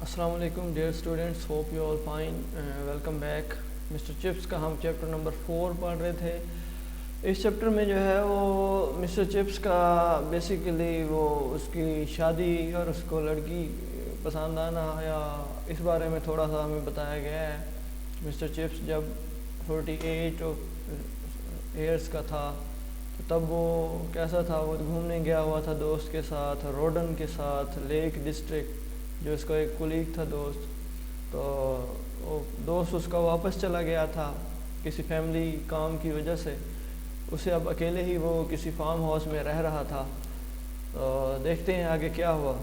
السلام علیکم dear students, hope you all fine. Welcome back. Mister chips کا ہم چیپٹر نمبر 4 پڑھ رہے تھے. اس چیپٹر میں جو ہے وہ مسٹر چپس کا بیسیکلی وہ اس کی شادی اور اس کو لڑکی پسند آنا یا اس بارے میں تھوڑا سا ہمیں بتایا گیا ہے. مسٹر چپس جب 48 ایئرس کا تھا تب وہ کیسا تھا، وہ گھومنے گیا ہوا تھا دوست کے ساتھ، روڈن کے ساتھ، لیک ڈسٹرکٹ، جو اس کا ایک کولیگ تھا دوست. تو وہ دوست اس کا واپس چلا گیا تھا کسی فیملی کام کی وجہ سے. اسے اب اکیلے ہی وہ کسی فارم ہاؤس میں رہ رہا تھا. تو دیکھتے ہیں آگے کیا ہوا.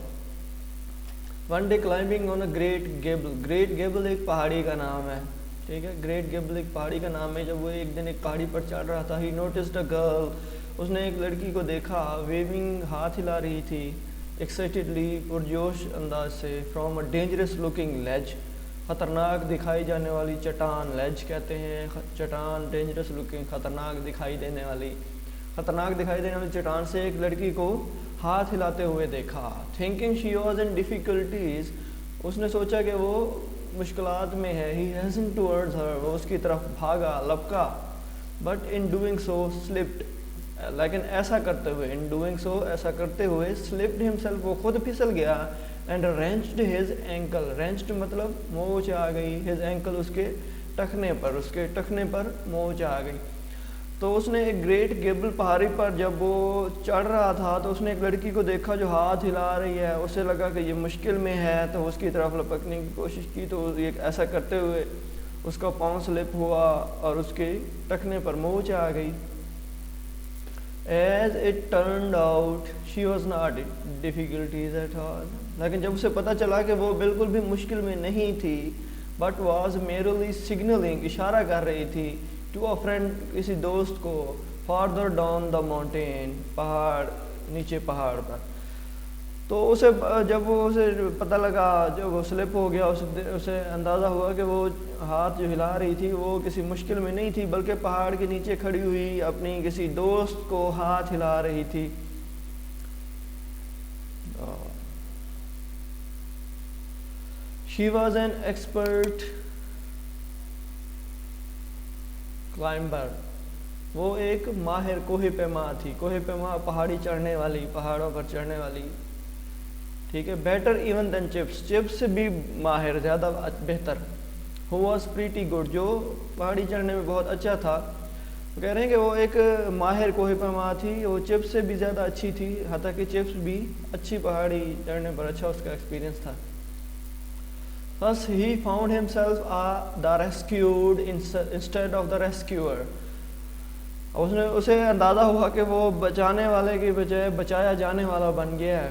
One day climbing on a Great Gable. Great Gable ایک پہاڑی کا نام ہے، ٹھیک ہے. گریٹ گیبل ایک پہاڑی کا نام ہے. جب وہ ایک دن ایک پہاڑی پر چڑھ رہا تھا، ہی نوٹسڈ اے گرل. اس نے ایک لڑکی کو دیکھا، ویونگ، ہاتھ ہلا رہی تھی ایکسائٹیڈلی، پرجوش انداز سے، فرام اے ڈینجرس لکنگ لیج. خطرناک دکھائی جانے والی چٹان، لیج کہتے ہیں چٹان، ڈینجرس لکنگ، خطرناک دکھائی دینے والی چٹان سے ایک لڑکی کو ہاتھ ہلاتے ہوئے دیکھا. Thinking she was in difficulties. اس نے سوچا کہ وہ مشکلات میں ہے. He hastened towards her. وہ اس کی طرف بھاگا، لپکا. But in doing so سلپڈ. لیکن ایسا کرتے ہوئے سلپڈ ہمسیلف، وہ خود پھسل گیا. And رینچڈ his اینکل. رینچڈ مطلب موچ آ گئی. ہز اینکل، اس کے ٹخنے پر موچ آ گئی. تو اس نے ایک گریٹ گیبل پہاڑی پر جب وہ چڑھ رہا تھا تو اس نے ایک لڑکی کو دیکھا جو ہاتھ ہلا رہی ہے. اسے لگا کہ یہ مشکل میں ہے تو اس کی طرف لپکنے کی کوشش کی. تو ایسا کرتے ہوئے اس کا پاؤں سلپ ہوا اور اس کے ٹخنے پر موچ آ گئی. As it turned out, she was not in difficulties at all. لیکن جب اسے پتہ چلا کہ وہ بالکل بھی مشکل میں نہیں تھی، but was merely signaling، اشارہ کر رہی تھی، to a friend، کسی دوست کو، farther down the mountain، نیچے پہاڑ پر. تو جب اسے پتہ لگا، جب وہ سلپ ہو گیا، اسے اندازہ ہوا کہ وہ ہاتھ جو ہلا رہی تھی وہ کسی مشکل میں نہیں تھی بلکہ پہاڑ کے نیچے کھڑی ہوئی اپنی کسی دوست کو ہاتھ ہلا رہی تھی. She was an expert climber. وہ ایک ماہر کوہ پیما تھی. کوہ پیما پہاڑی چڑھنے والی، پہاڑوں پر چڑھنے والی، ٹھیک ہے. Better even then chips. Chips سے بھی ماہر، زیادہ بہتر. who was pretty good، جو پہاڑی چڑھنے میں بہت اچھا تھا. کہہ رہے ہیں کہ وہ ایک ماہر کوہ پیما تھی. وہ چپس سے بھی زیادہ اچھی تھی، حتیٰ کہ چپس بھی اچھی پہاڑی چڑھنے پر اچھا اس کا ایکسپیرینس تھا. Thus he found himself the rescued instead of the rescuer. اسے اندازہ ہوا کہ وہ بچانے والے کی بجائے بچایا جانے والا بن گیا ہے.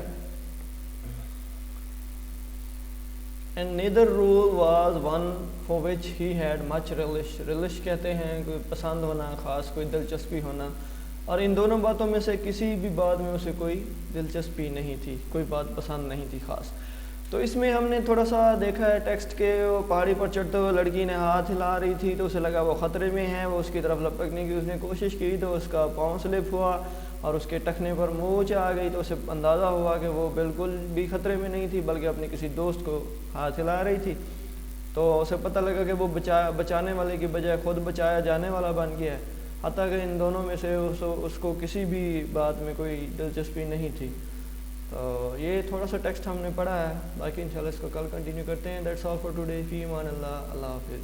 And neither rule was one for which he had much relish. Relish کہتے ہیں کوئی پسند ہونا، خاص کوئی دلچسپی ہونا. اور ان دونوں باتوں میں سے کسی بھی بات میں اسے کوئی دلچسپی نہیں تھی، کوئی بات پسند نہیں تھی خاص. تو اس میں ہم نے تھوڑا سا دیکھا ہے ٹیکسٹ کے، وہ پہاڑی پر چڑھتے ہوئے لڑکی نے ہاتھ ہلا رہی تھی تو اسے لگا وہ خطرے میں ہے. وہ اس کی طرف لپکنے کی اس نے کوشش کی تو اس کا پاؤں سلپ ہوا اور اس کے ٹخنے پر موچ آ گئی. تو اسے اندازہ ہوا کہ وہ بالکل بھی خطرے میں نہیں تھی بلکہ اپنے کسی دوست کو ہاتھ ہلا رہی تھی. تو اسے پتہ لگا کہ وہ بچانے والے کی بجائے خود بچایا جانے والا بن گیا ہے، حتیٰ کہ ان دونوں میں سے اس کو کسی بھی بات میں کوئی دلچسپی نہیں تھی. تو یہ تھوڑا سا ٹیکسٹ ہم نے پڑھا ہے، باقی انشاءاللہ اس کو کل کنٹینیو کرتے ہیں. That's all for today. فی امان اللہ. اللہ حافظ.